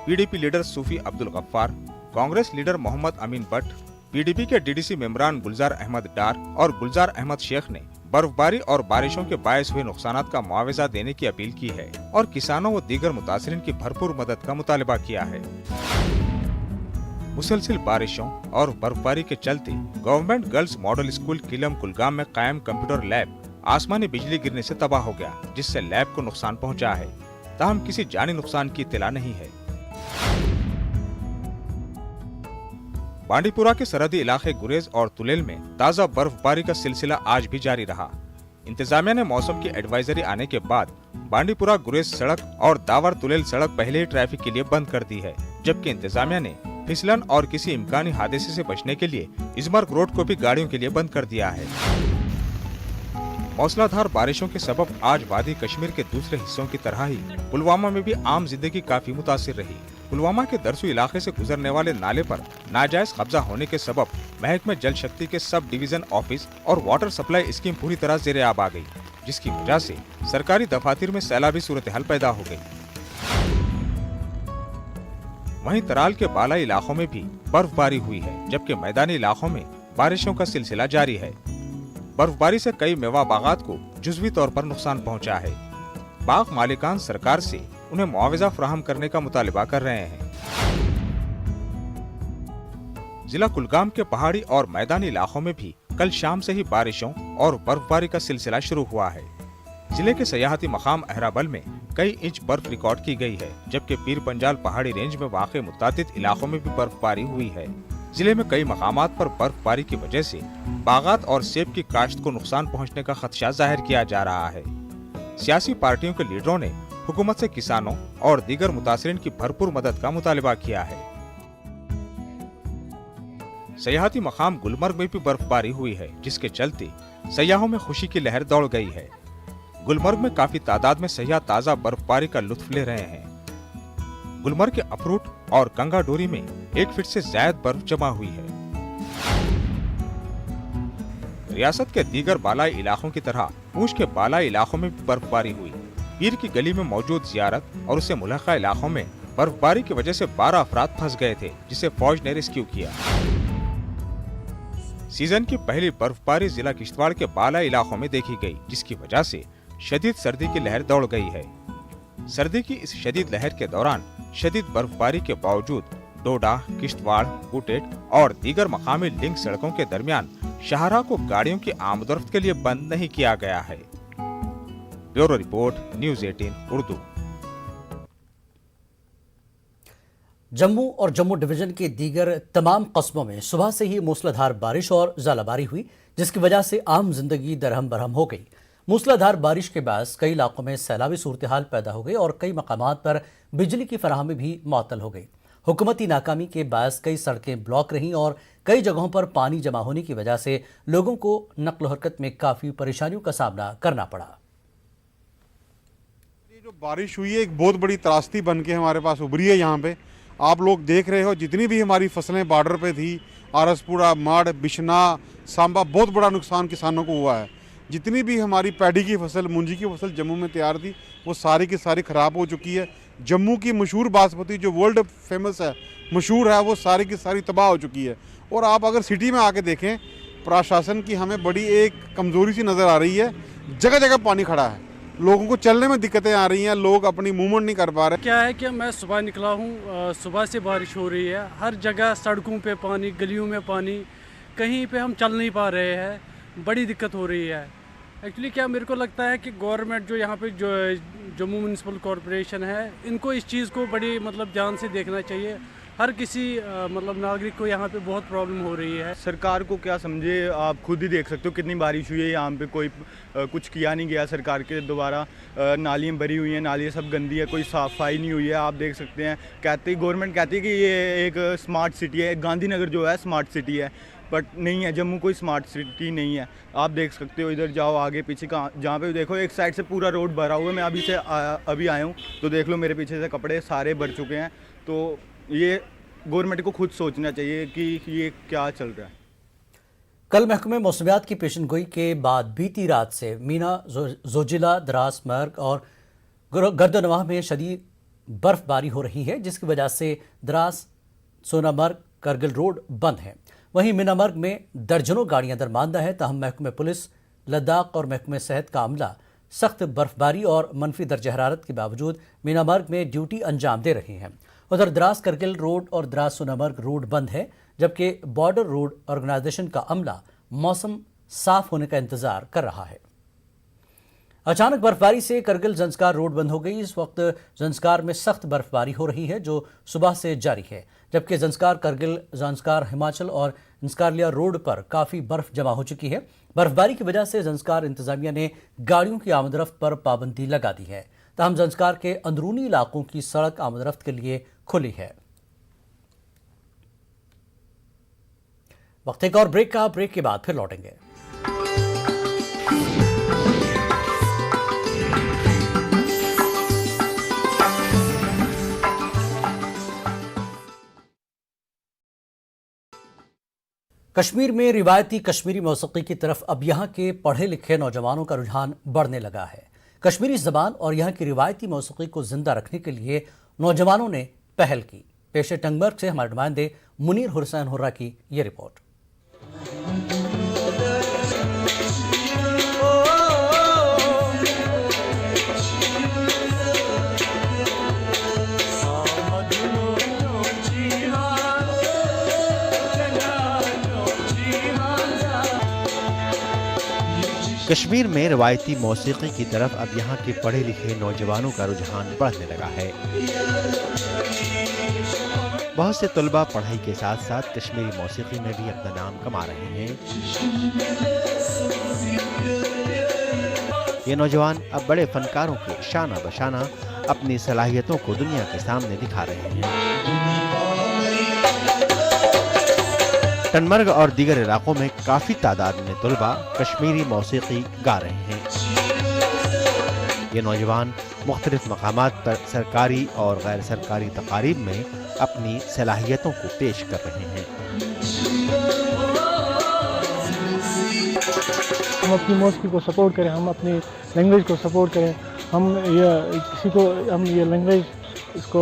PDP leader Sufi Abdul Gaffar, Congress leader Mohammad Amin Bhat, PDP के DDC मेंबरान गुलजार अहमद डार और गुलजार अहमद शेख ने बर्फबारी और बारिशों के बायस हुए नुकसानात का मुआवजा देने की अपील की है और किसानों व दीगर मुतासरीन की भरपूर मदद का मुतालिबा किया है। मुसलसिल बारिशों और बर्फबारी के चलते government girls model school Kilam Kulgam में कायम कंप्यूटर लैब आसमानी बिजली गिरने से तबाह हो गया, जिससे लैब को नुकसान पहुंचा है। ताहम किसी जानी नुकसान की इत्तला नहीं है। बांडीपुरा के सरहदी इलाके गुरेज और तुलेल में ताज़ा बर्फबारी का सिलसिला आज भी जारी रहा। इंतजामिया ने मौसम की एडवाइजरी आने के बाद बांडीपुरा गुरेज सड़क और दावर तुलेल सड़क पहले ही ट्रैफिक के लिए बंद कर दी है, जबकि इंतजामिया ने फिसलन और किसी इम्कानी हादसे से बचने के लिए इजमर्ग रोड को भी गाड़ियों के लिए बंद कर दिया है। मौसलाधार बारिशों के सबब आज वादी कश्मीर के दूसरे हिस्सों की तरह ही पुलवामा में भी आम जिंदगी काफी मुतासिर रही। पुलवामा के दरसू इलाके से गुजरने वाले नाले पर नाजायज कब्जा होने के सबब महकमे जल शक्ति के सब डिवीजन ऑफिस और वाटर सप्लाई स्कीम पूरी तरह ज़ेरे आब आ गई, जिसकी वजह से सरकारी दफातर में सैलाबी सूरत हाल पैदा हो गई। वहीं तराल के बालाई इलाकों में भी बर्फबारी हुई है, जबकि मैदानी इलाकों में बारिशों का सिलसिला जारी है। बर्फबारी से कई मेवा बागात को जुज़वी तौर पर नुकसान पहुंचा है। बाग मालिकान सरकार से उन्हें मुआवजा फराहम करने का मुतालिबा कर रहे हैं। जिला कुलगाम के पहाड़ी और मैदानी इलाकों में भी कल शाम से ही बारिशों और बर्फबारी का सिलसिला शुरू हुआ है। जिले के सयाहती मकाम अहराबल में कई इंच बर्फ रिकॉर्ड की गई है, जबकि पीर पंजाल पहाड़ी रेंज में वाक़े मुतादिद इलाकों में भी बर्फबारी हुई है। जिले में कई मकामात पर बर्फबारी की वजह से बागात और सेब की काश्त को नुकसान पहुंचने का खदशा जाहिर किया जा रहा है। सियासी पार्टियों के लीडरों ने हुकूमत से किसानों और दीगर मुतासरीन की भरपूर मदद का मुतालिबा किया है। सयाहती मकाम गुलमर्ग में भी बर्फबारी हुई है, जिसके चलते सयाहों में खुशी की लहर दौड़ गई है। गुलमर्ग में काफी तादाद में सयाह ताज़ा बर्फबारी का लुत्फ ले रहे हैं। गुलमर्ग के अफरूट और गंगा डोरी में 1 फीट से ज्यादा बर्फ जमा हुई है। रियासत के दीगर बालाई इलाकों की तरह पूंछ के बालाई इलाकों में भी बर्फबारी हुई। पीर की गली में मौजूद जियारत और उससे मुल्हका इलाकों में बर्फबारी की वजह से 12 अफराद फंस गए थे, जिसे फौज ने रेस्क्यू किया। सीजन की पहली बर्फबारी जिला किश्तवाड़ के बाला इलाकों में देखी गई, जिसकी वजह से शदीद सर्दी की लहर दौड़ गई है। सर्दी की इस शदीद लहर के दौरान शदीद बर्फबारी के बावजूद डोडा, किश्तवाड़, कुटेट और दीगर मकामी लिंक सड़कों के दरमियान शाहराह को गाड़ियों की आमदोरफ्त के लिए बंद नहीं किया गया है। Bureau report, news 18 Urdu. Jammu और जम्मू डिवीजन के दीगर तमाम कस्बों में सुबह से ही मूसलाधार बारिश और ज़ालाबारी हुई, जिसकी वजह से आम जिंदगी दरहम बरहम हो गई। मूसलाधार बारिश के बाद कई इलाकों में सैलाबी सूरत-ए-हाल पैदा हो गई और कई मकामात पर बिजली की फराहमी भी मुअत्तल हो गई। हुकूमती नाकामी के बाद कई सड़कें ब्लॉक रहीं और कई जगहों पर पानी जमा होने की वजह से लोगों को नक्ल हरकत में काफ़ी परेशानियों का सामना करना पड़ा। जो बारिश हुई है एक बहुत बड़ी त्रासदी बन के हमारे पास उभरी है। यहाँ पे आप लोग देख रहे हो, जितनी भी हमारी फसलें बॉर्डर पे थी, आरसपुरा, माड़, बिशना, सांबा, बहुत बड़ा नुकसान किसानों को हुआ है। जितनी भी हमारी पैडी की फसल, मूंजी की फसल जम्मू में तैयार थी, वो सारी की सारी ख़राब हो चुकी है। जम्मू की मशहूर बासमती जो वर्ल्ड फेमस है, मशहूर है, वो सारी की सारी तबाह हो चुकी है। और आप अगर सिटी में आके देखें, प्रशासन की हमें बड़ी एक कमज़ोरी सी नज़र आ रही है। जगह जगह पानी खड़ा है, लोगों को चलने में दिक्कतें आ रही हैं, लोग अपनी मूवमेंट नहीं कर पा रहे। क्या है कि मैं सुबह निकला हूँ, सुबह से बारिश हो रही है, हर जगह सड़कों पे पानी, गलियों में पानी, कहीं पे हम चल नहीं पा रहे हैं, बड़ी दिक्कत हो रही है। एक्चुअली क्या मेरे को लगता है कि गवर्नमेंट जो यहाँ पे जो जम्मू म्यूनसिपल कॉरपोरेशन है, इनको इस चीज़ को बड़ी मतलब ध्यान से देखना चाहिए। हर किसी मतलब नागरिक को यहाँ पे बहुत प्रॉब्लम हो रही है। सरकार को क्या समझे, आप खुद ही देख सकते हो कितनी बारिश हुई है। यहाँ पे कोई कुछ किया नहीं गया सरकार के द्वारा। नालियाँ भरी हुई हैं, नालियाँ सब गंदी है, कोई सफाई नहीं हुई है। आप देख सकते हैं, गवर्नमेंट कहती है कि ये एक स्मार्ट सिटी है, गांधीनगर जो है स्मार्ट सिटी है, बट नहीं है। जम्मू कोई स्मार्ट सिटी नहीं है। आप देख सकते हो, इधर जाओ आगे पीछे कहाँ, जहाँ पे देखो एक साइड से पूरा रोड भरा हुआ है। मैं अभी आया हूँ तो देख लो, मेरे पीछे से कपड़े सारे भर चुके हैं। तो ये गवर्नमेंट को खुद सोचना चाहिए कि ये क्या चल रहा है। कल महकमे मौसमियात की पेशनगोई के बाद बीती रात से मीना, जोजिला, द्रास, मर्ग और गर्दनवाह में शदीद बर्फबारी हो रही है, जिसकी वजह से द्रास, सोनामर्ग, करगिल रोड बंद है। वहीं मीनामर्ग में दर्जनों गाड़ियां दरमांदा है। ताहम महकमे पुलिस, लद्दाख और महकमे सेहत का अमला सख्त बर्फबारी और मनफी दर्ज हरारत के बावजूद मीनामर्ग में ड्यूटी अंजाम दे रहे हैं। उधर द्रास करगिल रोड और द्रास सोनामर्ग रोड बंद है, जबकि बॉर्डर रोड ऑर्गेनाइजेशन का अमला मौसम साफ होने का इंतजार कर रहा है। अचानक बर्फबारी से करगिल जंस्कार रोड बंद हो गई। इस वक्त जंस्कार में सख्त बर्फबारी हो रही है, जो सुबह से जारी है, जबकि जंस्कार करगिल, जंस्कार हिमाचल और जंस्कारलिया रोड पर काफ़ी बर्फ जमा हो चुकी है। बर्फबारी की वजह से जंस्कार इंतजामिया ने गाड़ियों की आमदरफ्त पर पाबंदी लगा दी है। ताहम जंस्कार के अंदरूनी इलाकों की सड़क आमदरफ्त के लिए खुली है। वक्त एक और ब्रेक का, ब्रेक के बाद फिर लौटेंगे। कश्मीर में रिवायती कश्मीरी मौसीकी की तरफ अब यहाँ के पढ़े लिखे नौजवानों का रुझान बढ़ने लगा है। कश्मीरी ज़बान और यहाँ की रिवायती मौसीकी को जिंदा रखने के लिए नौजवानों ने पहल की। पेशे टंगमर्ग से हमारे नुमाइंदे मुनीर हुसैन हुर्रा की ये रिपोर्ट। कश्मीर में रवायती मौसीकी की तरफ अब यहाँ के पढ़े लिखे नौजवानों का रुझान बढ़ने लगा है। बहुत से तलबा पढ़ाई के साथ साथ कश्मीरी मौसीकी में भी अपना नाम कमा रहे हैं। ये नौजवान अब बड़े फनकारों के शाना बशाना अपनी सलाहियतों को दुनिया के सामने दिखा रहे हैं। टनमर्ग और दीगर इलाकों में काफी तादाद में तलबा कश्मीरी मौसीकी गा रहे हैं। ये नौजवान मुख्तलिफ मकामात पर सरकारी और गैर सरकारी तकारीब में अपनी सलाहियतों को पेश कर रहे हैं। हम अपनी मौसीकी को सपोर्ट करें, हम अपनी लैंग्वेज को सपोर्ट करें, हम ये लैंग्वेज इसको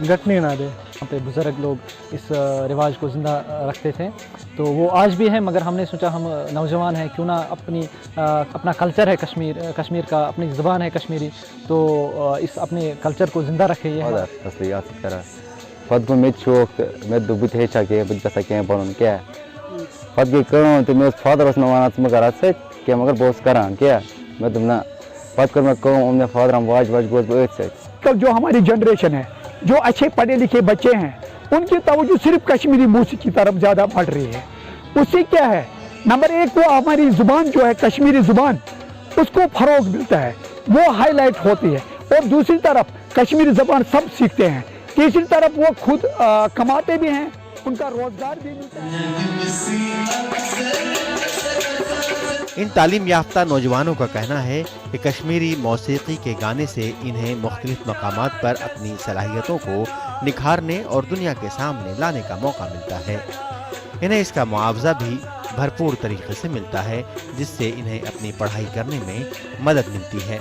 घटने ना दे। यहाँ पे बुज़ुर्ग लोग इस रिवाज को ज़िंदा रखते थे, तो वो आज भी है, मगर हमने सोचा हम नौजवान हैं, क्यों ना अपना कल्चर है कश्मीर का, अपनी ज़बान है कश्मीरी, तो इस अपने कल्चर को ज़िंदा रखे। پتہٕ گوٚو مےٚ تہِ شوق تہٕ مےٚ دوٚپ بہٕ تہِ ہیٚچھا کینٛہہ، بہٕ تہِ گژھا کینٛہہ بَنُن کیٛاہ. پتہٕ گٔے کٲم تہٕ مےٚ اوس فادر اوس مےٚ وَنان ژٕ مہٕ کر اَتھ سۭتۍ کینٛہہ، مگر بہٕ اوسُس کران کیٛاہ. مےٚ دوٚپ نہ، پتہٕ کٔر مےٚ کٲم، اوٚن مےٚ فادرَن واجہِ گوس بہٕ أتھۍ سۭتۍ. کل جو ہماری جنریشن ہے، جو اچھے پڑھے لکھے بچے ہیں، ان کی توجہ صرف کشمیری موسیقی کی طرف زیادہ بڑھ رہی ہے. اس سے کیا ہے، نمبر ایک تو ہماری زبان جو ہے کشمیری زبان، اس کو فروغ ملتا ہے، وہ ہائی لائٹ ہوتی ہے، اور دوسری طرف کشمیری زبان سب سیکھتے ہیں، تیسری طرف وہ خود کماتے بھی ہیں، ان کا روزگار بھی ملتا ہے. ان تعلیم یافتہ نوجوانوں کا کہنا ہے کہ کشمیری موسیقی کے گانے سے انہیں مختلف مقامات پر اپنی صلاحیتوں کو نکھارنے اور دنیا کے سامنے لانے کا موقع ملتا ہے. انہیں اس کا معاوضہ بھی بھرپور طریقے سے ملتا ہے، جس سے انہیں اپنی پڑھائی کرنے میں مدد ملتی ہے.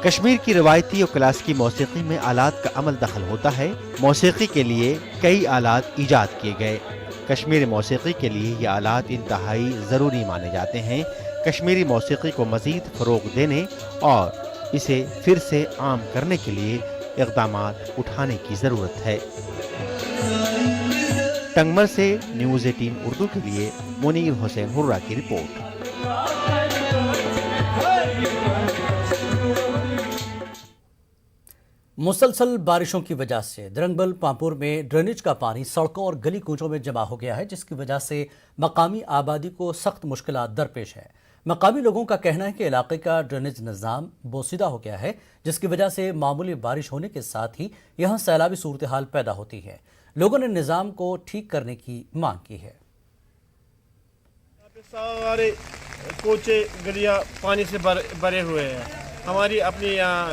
کشمیر کی روایتی اور کلاسیکی موسیقی میں آلات کا عمل دخل ہوتا ہے. موسیقی کے لیے کئی آلات ایجاد کیے گئے. کشمیری موسیقی کے لیے یہ آلات انتہائی ضروری مانے جاتے ہیں. کشمیری موسیقی کو مزید فروغ دینے اور اسے پھر سے عام کرنے کے لیے اقدامات اٹھانے کی ضرورت ہے. ٹنگمر سے نیوز 18 اردو کے لیے منیر حسین ہرہ کی رپورٹ. مسلسل بارشوں کی وجہ سے درنگبل پامپور میں ڈرینیج کا پانی سڑکوں اور گلی کوچوں میں جمع ہو گیا ہے، جس کی وجہ سے مقامی آبادی کو سخت مشکلات درپیش ہے. مقامی لوگوں کا کہنا ہے کہ علاقے کا ڈرینیج نظام بوسیدہ ہو گیا ہے، جس کی وجہ سے معمولی بارش ہونے کے ساتھ ہی یہاں سیلابی صورتحال پیدا ہوتی ہے. لوگوں نے نظام کو ٹھیک کرنے کی مانگ کی ہے. سارے کوچے گلیاں پانی سے بھرے ہوئے ہیں. ہماری اپنی یہاں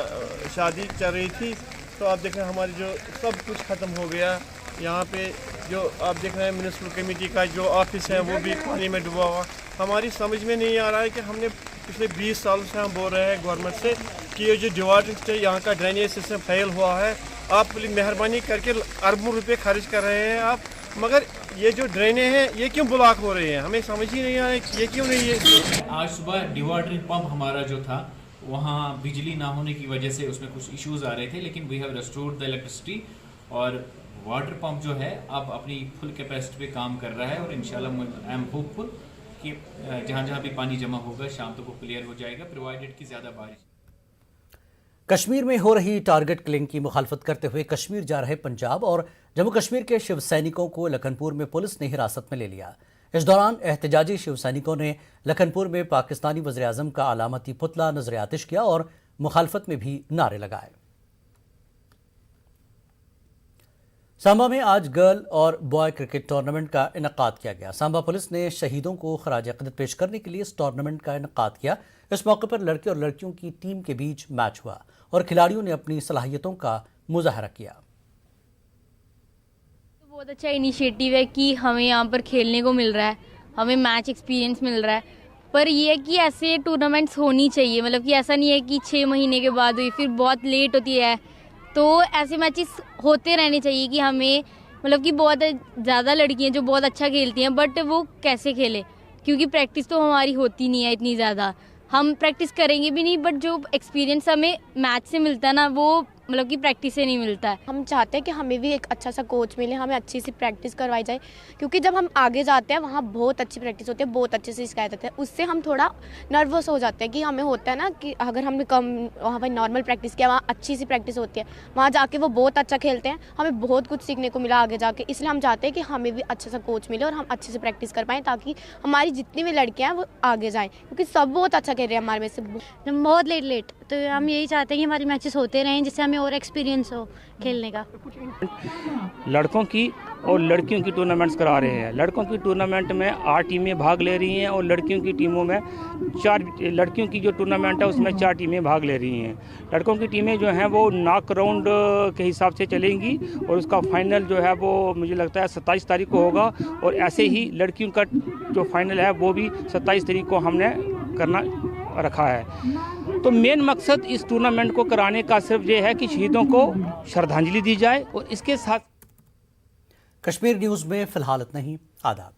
شادی چل رہی تھی تو آپ دیکھ رہے ہیں ہماری جو سب کچھ ختم ہو گیا. یہاں پہ جو آپ دیکھ رہے ہیں میونسپل کمیٹی کا جو آفس ہے وہ بھی پانی میں ڈوبا ہوا. ہماری سمجھ میں نہیں آ رہا ہے کہ ہم نے پچھلے 20 سالوں سے ہم بول رہے ہیں گورنمنٹ سے کہ یہ جو ڈیوارڈ یہاں کا ڈرینیج سسٹم فیل ہوا ہے، آپ مہربانی کر کے اربوں روپے خرچ کر رہے ہیں آپ، مگر یہ جو ڈرینیں ہیں یہ کیوں بلاک ہو رہی ہیں، ہمیں سمجھ ہی نہیں آ رہا ہے یہ کیوں نہیں ہے. آج صبح ڈیوارڈرنگ پمپ ہمارا جو تھا وہاں بجلی نہ ہونے کی وجہ سے اس میں کچھ ایشوز آ رہے تھے، لیکن we have restored the electricity, اور واٹر پمپ جو ہے اب اپنی فل کیپیسٹی پہ کام کر رہا ہے، اور انشاءاللہ آئی ایم ہوپ فل کہ جہاں جہاں بھی پانی جمع ہوگا شام تک وہ کلیئر ہو جائے گا، پرووائڈڈ کی زیادہ بارش. کشمیر میں ہو رہی ٹارگٹ کلنگ کی مخالفت کرتے ہوئے کشمیر جا رہے پنجاب اور جموں کشمیر کے شیو سینکوں کو لکھن پور میں پولیس نے حراست میں لے لیا. اس دوران احتجاجی شیو سینکوں نے لکھن پور میں پاکستانی وزیراعظم کا علامتی پتلا نظر آتش کیا اور مخالفت میں بھی نعرے لگائے. سامبا میں آج گرل اور بوائے کرکٹ ٹورنامنٹ کا انعقاد کیا گیا. سامبا پولیس نے شہیدوں کو خراج عقیدت پیش کرنے کے لیے اس ٹورنامنٹ کا انعقاد کیا. اس موقع پر لڑکے اور لڑکیوں کی ٹیم کے بیچ میچ ہوا اور کھلاڑیوں نے اپنی صلاحیتوں کا مظاہرہ کیا. بہت اچھا انیشیٹو ہے کہ ہمیں یہاں پر کھیلنے کو مل رہا ہے، ہمیں میچ ایکسپیرینس مل رہا ہے، پر یہ ہے کہ ایسے ٹورنامنٹس ہونی چاہیے، مطلب کہ ایسا نہیں ہے کہ 6 مہینے کے بعد ہوئی پھر بہت لیٹ ہوتی ہے، تو ایسے میچز ہوتے رہنے چاہیے کہ ہمیں مطلب کہ بہت زیادہ لڑکیاں جو بہت اچھا کھیلتی ہیں بٹ وہ کیسے کھیلے، کیونکہ پریکٹس تو ہماری ہوتی نہیں ہے اتنی زیادہ، ہم پریکٹس کریں گے بھی نہیں، بٹ جو ایکسپیرینس ہمیں میچ سے ملتا ہے نا وہ مطلب کہ پریکٹس سے نہیں ملتا ہے. ہم چاہتے ہیں کہ ہمیں بھی ایک اچھا سا کوچ ملے، ہمیں اچھی سی پریکٹس کروائی جائے، کیونکہ جب ہم آگے جاتے ہیں وہاں بہت اچھی پریکٹس ہوتی ہے، بہت اچھے سے سکھایا جاتا ہے، اس سے ہم تھوڑا نروس ہو جاتے ہیں کہ ہمیں ہوتا ہے نا کہ اگر ہم نے کم وہاں پہ نارمل پریکٹس کیا وہاں اچھی سی پریکٹس ہوتی ہے، وہاں جا کے وہ بہت اچھا کھیلتے ہیں، ہمیں بہت کچھ سیکھنے کو ملا آگے جا کے، اس لیے ہم چاہتے ہیں کہ ہمیں بھی اچھا سا کوچ ملے اور ہم اچھے سے پریکٹس کر پائیں تاکہ ہماری جتنی بھی لڑکیاں ہیں وہ آگے جائیں، کیونکہ سب بہت اچھا کھیل رہے ہیں ہمارے میں سے بہت لیٹ تو ہم یہی چاہتے ہیں کہ ہمارے میچز ہوتے رہیں جس سے ہمیں اور ایکسپیرینس ہو کھیلنے کا. لڑکوں کی اور لڑکیوں کی ٹورنامنٹس کرا رہے ہیں. لڑکوں کی ٹورنامنٹ میں 8 ٹیمیں بھاگ لے رہی ہیں اور لڑکیوں کی ٹیموں میں 4 لڑکیوں کی جو ٹورنامنٹ ہے اس میں 4 ٹیمیں بھاگ لے رہی ہیں. لڑکوں کی ٹیمیں جو ہیں وہ ناک راؤنڈ کے حساب سے چلیں گی اور اس کا فائنل جو ہے وہ مجھے لگتا ہے 27 تاریخ کو ہوگا، اور ایسے ہی لڑکیوں کا جو فائنل ہے وہ بھی 27 تاریخ کو ہم نے کرنا رکھا ہے. तो मेन मकसद इस टूर्नामेंट को कराने का सिर्फ ये है कि शहीदों को श्रद्धांजलि दी जाए और इसके साथ। कश्मीर न्यूज़ में फिलहाल इतना ही। आदाब।